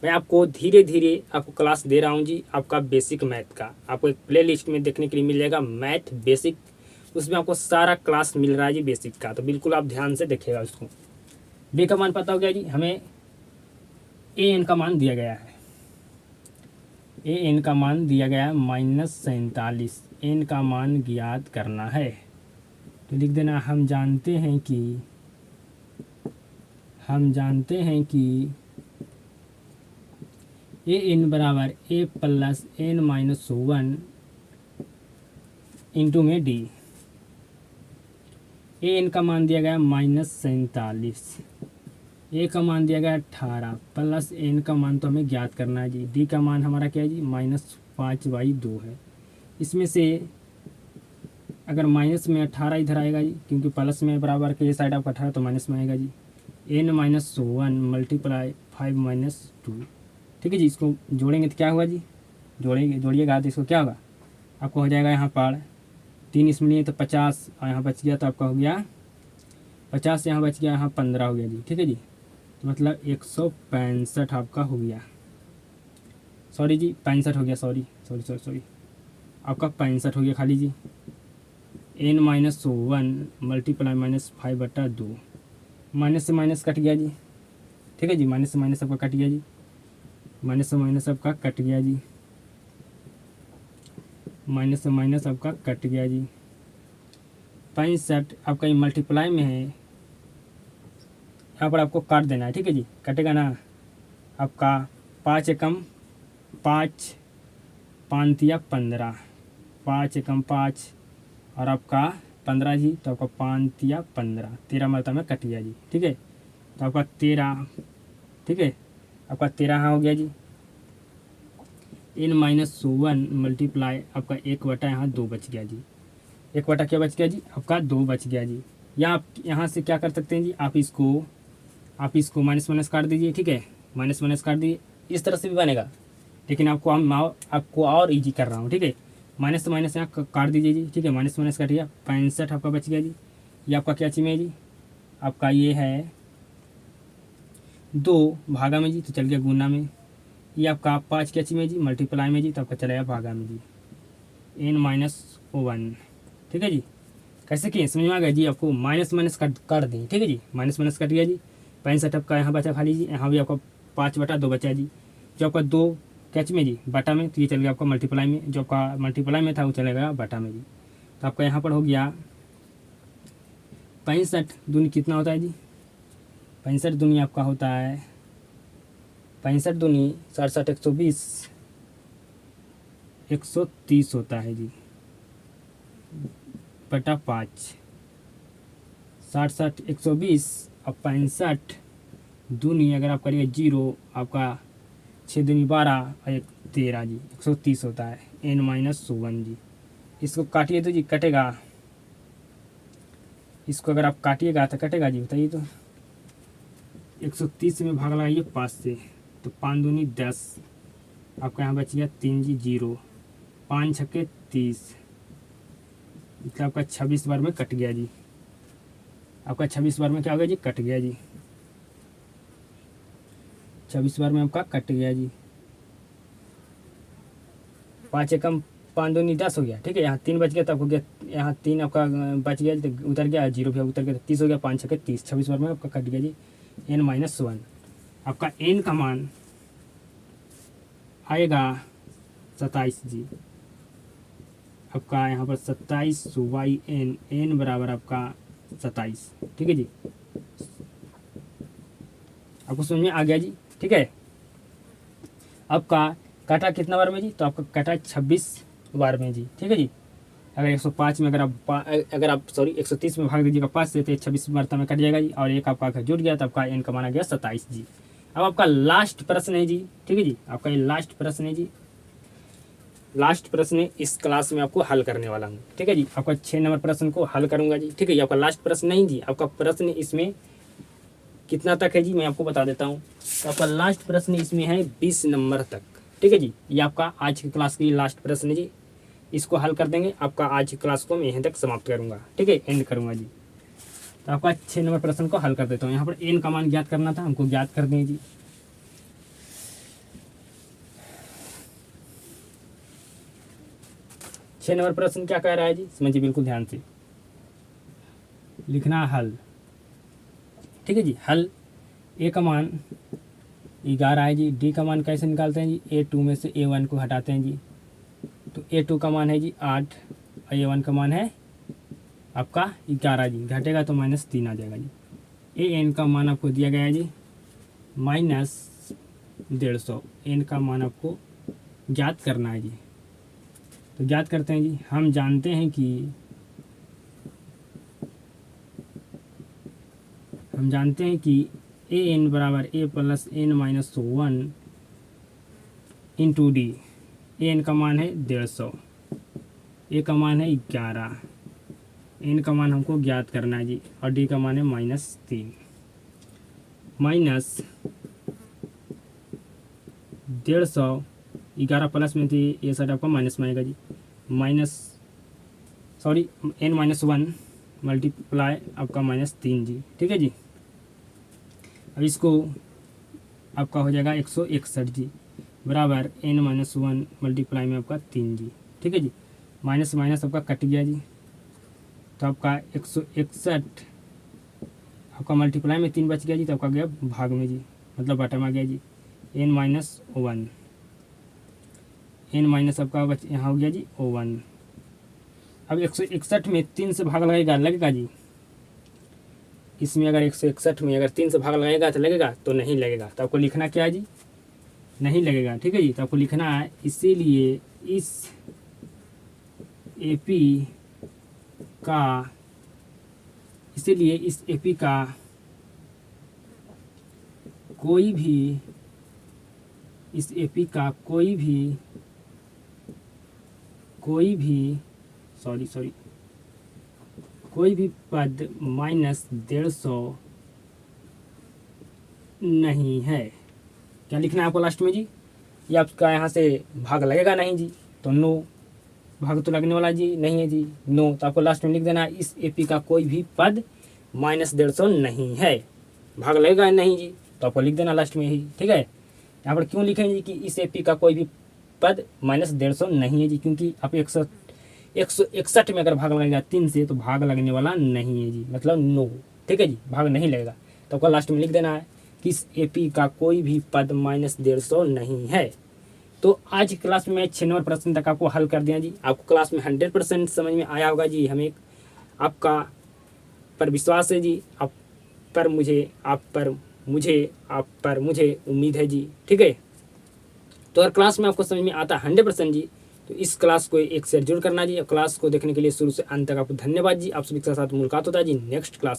Speaker 1: मैं आपको धीरे धीरे आपको क्लास दे रहा हूँ जी, आपका बेसिक मैथ का आपको एक प्ले लिस्ट में देखने के लिए मिल जाएगा मैथ बेसिक, उसमें आपको सारा क्लास मिल रहा है जी बेसिक का, तो बिल्कुल आप ध्यान से देखिएगा उसको। डी का मान पता हो गया जी, हमें ए एन का मान दिया गया है, ए एन का मान दिया गया है -47, एन का मान ज्ञात करना है। तो लिख देना हम जानते हैं कि ए एन बराबर a plus n minus 1 into में डी। ए एन का मान दिया गया -47, ए का मान दिया गया 18 प्लस एन का मान तो हमें ज्ञात करना है जी। डी का मान हमारा क्या है जी, -5/2 है। इसमें से अगर माइनस में 18 इधर आएगा जी, क्योंकि प्लस में बराबर के ये साइड आपका 18 तो माइनस में आएगा जी। n-1 multiply 5-2। ठीक है जी, इसको जोड़ेंगे तो क्या होगा जी, जोड़िएगा तो इसको क्या होगा, आपको हो जाएगा यहाँ पर 3 इसमें लिए तो 50 और यहाँ बच गया तो आपका हो गया 50, यहाँ बच गया, यहाँ 15 हो गया जी। ठीक है जी, तो मतलब 165 आपका हो गया, सॉरी जी 65 हो गया, सॉरी आपका 65 हो गया खाली जी। n-1 मल्टीप्लाई -5/2, माइनस से माइनस कट गया जी। ठीक है जी, माइनस से माइनस आपका कट गया जी, माइनस से माइनस आपका कट गया जी, माइनस से माइनस आपका कट गया जी। 65 आपका ये मल्टीप्लाई में है, यहाँ पर आपको काट देना है। ठीक है जी, कटेगा ना आपका 5 एकम 5, 5 तिया 15, 5 एकम 5 और आपका 15 जी, तो आपका 5 तिया 15, 13 मरतबा में कट गया जी। ठीक है, तो आपका 13, ठीक है, आपका 13 हाँ हो गया जी। n-1 मल्टीप्लाई आपका 1 बटा यहाँ 2 बच गया जी। 1 बटा क्या बच गया जी, आपका 2 बच गया जी। या आप यहाँ से क्या कर सकते हैं जी, आप इसको माइनस माइनस काट दीजिए। ठीक है, माइनस माइनस काट दीजिए, इस तरह से भी बनेगा, लेकिन आपको और ईजी कर रहा हूँ। ठीक है, माइनस तो माइनस यहाँ काट दीजिए जी। ठीक है, माइनस माइनस काट दिया, 65 आपका बच गया जी। ये आपका क्या चीज़ में जी, आपका ये है 2 भागा में जी, तो चल गया गुना में। ये आपका 5 क्या चीज़ में जी, मल्टीप्लाई में जी, तो आपका चला गया भागा में जी, n-1। ठीक है जी, कैसे किए समझ में आ गया जी। आपको माइनस माइनस काट दें। ठीक है जी, माइनस माइनस कट गया जी। 65 आपका यहाँ बचा खाली जी, यहाँ भी आपका 5/2 बचा जी। जो आपका 2 कैच में जी बटा में, तो ये चल गया आपका मल्टीप्लाई में। जो आपका मल्टीप्लाई में था वो चलेगा बटा में जी। तो आपका यहाँ पर हो गया 65 दूनी कितना होता है जी, 65 दूनी आपका होता है 65 दूनी 67, 120, 130 होता है जी, बटा 5। 67, 120 अब 65 दूनी अगर आप करिए 0, आपका 6 दूनी 12 और 1 13 जी, 130 होता है n-1 जी। इसको काटिए तो जी कटेगा, इसको अगर आप काटिएगा तो कटेगा जी, बताइए तो। 130 में भाग लगाइए 5 से, तो 5 दूनी 10, आपका यहाँ बच गया 3 जी 0, 5 छक्के 30, मतलब आपका 26 बार में कट गया जी। आपका 26 बार में क्या हो गया जी, कट गया जी। 26 बार में आपका कट गया जी। 5 एकम 5 दूनी 10 हो गया। ठीक है, यहाँ 3 बच गया, तो आपको गया यहाँ 3 आपका बच गया, तो उतर गया 0 भी उतर गया, तो 30 हो गया, 5 छक्के 30, 26 बार में आपका कट गया जी n-1। आपका n का मान आएगा 27 जी। आपका यहाँ पर 27 yn बराबर आपका 27। ठीक है जी, आपको समझ में आ गया जी। ठीक है, आपका काटा कितना बार में जी, तो आपका काटा 26 बार में जी। ठीक है जी, अगर 105 में अगर आप 130 में भाग दीजिएगा 5 से, तो 26 मरतबा में कट जाएगा जी, और एक आपका जुड़ गया, तो आपका n का मान आ गया 27 जी। अब आपका लास्ट प्रश्न है जी। ठीक है जी, आपका ये लास्ट प्रश्न है जी। लास्ट प्रश्न इस क्लास में आपको हल करने वाला हूँ। ठीक है जी, आपका 6 नंबर प्रश्न को हल करूंगा जी। ठीक है, ये आपका लास्ट प्रश्न नहीं जी, आपका प्रश्न इसमें कितना तक है जी, मैं आपको बता देता हूँ। तो आपका लास्ट प्रश्न इसमें है 20 नंबर तक। ठीक है जी, ये आपका आज की क्लास की लास्ट प्रश्न है जी। इसको हल कर देंगे, आपका आज की क्लास को मैं यहीं तक समाप्त करूंगा। ठीक है, एंड करूंगा जी। तो आपका 6 नंबर प्रश्न को हल कर देता हूँ। यहाँ पर n का मान ज्ञात करना था, हमको ज्ञात कर दें जी। छः नंबर प्रश्न क्या कह रहा है जी, समझिए बिल्कुल ध्यान से। लिखना हल। ठीक है जी, हल a का मान 11 है जी। d का मान कैसे निकालते हैं जी, a2 में से a1 को हटाते हैं जी, तो a2 का मान है जी 8 और a1 का मान है आपका 11 जी। घटेगा तो -3 आ जाएगा जी। an का मान आपको दिया गया है जी -150। n का मान आपको ज्ञात करना है जी। तो ज्ञात करते हैं जी। हम जानते हैं कि an बराबर a plus n-1 into D. an का मान है 150, a का मान है 11, n का मान हमको ज्ञात करना है जी, और d का मान है -3। -150, 11 प्लस में थी, ये साइड आपका माइनस में आएगा जी। n-1 मल्टीप्लाई आपका -3 जी। ठीक है जी, अब इसको आपका हो जाएगा 161 जी, बराबर n-1 मल्टीप्लाई में आपका 3 जी। ठीक है जी, माइनस माइनस आपका कट गया जी, तो आपका 161 आपका मल्टीप्लाई में 3 बच गया जी, तो आपका गया भाग में जी, मतलब बटा में आ गया जी n-1। n- आपका बच यहाँ हो गया जी 1। अब 161 में 3 से भाग लगेगा जी। इसमें अगर 161 में अगर 3 से भाग लगेगा तो लगेगा, तो नहीं लगेगा। तो आपको लिखना क्या है जी, नहीं लगेगा। ठीक है जी, तो आपको लिखना है, इसीलिए इस एपी का, इसीलिए इस एपी का कोई भी, इस एपी का कोई भी पद -150 नहीं है। क्या लिखना है आपको लास्ट में जी? ये आपका यहाँ से भाग लगेगा नहीं जी, तो नो, भाग तो लगने वाला जी नहीं है जी, नो। तो आपको लास्ट में लिख देना इस एपी का कोई भी पद -150 नहीं है। भाग लगेगा नहीं जी, तो आपको लिख देना लास्ट में ही, ठीक है। यहाँ पर क्यों लिखेंगे कि इस एपी का कोई भी पद -150 नहीं है जी, क्योंकि आप 161 में अगर भाग लगेगा 3 से तो भाग लगने वाला नहीं है जी, मतलब नो, ठीक है जी, भाग नहीं लगेगा। तो आपको लास्ट में लिख देना है कि इस एपी का कोई भी पद -150 नहीं है। तो आज की क्लास में 6 नंबर प्रश्न तक आपको हल कर दिया जी। आपको क्लास में 100% समझ में आया होगा जी। हमें आपका पर विश्वास है जी, आप पर मुझे उम्मीद है जी, ठीक है। तो अगर क्लास में आपको समझ में आता 100% जी, तो इस क्लास को एक शेयर जरूर करना जी। और क्लास को देखने के लिए शुरू से अंत तक आपको धन्यवाद जी। आप सभी के साथ मुलाकात होता है जी नेक्स्ट क्लास।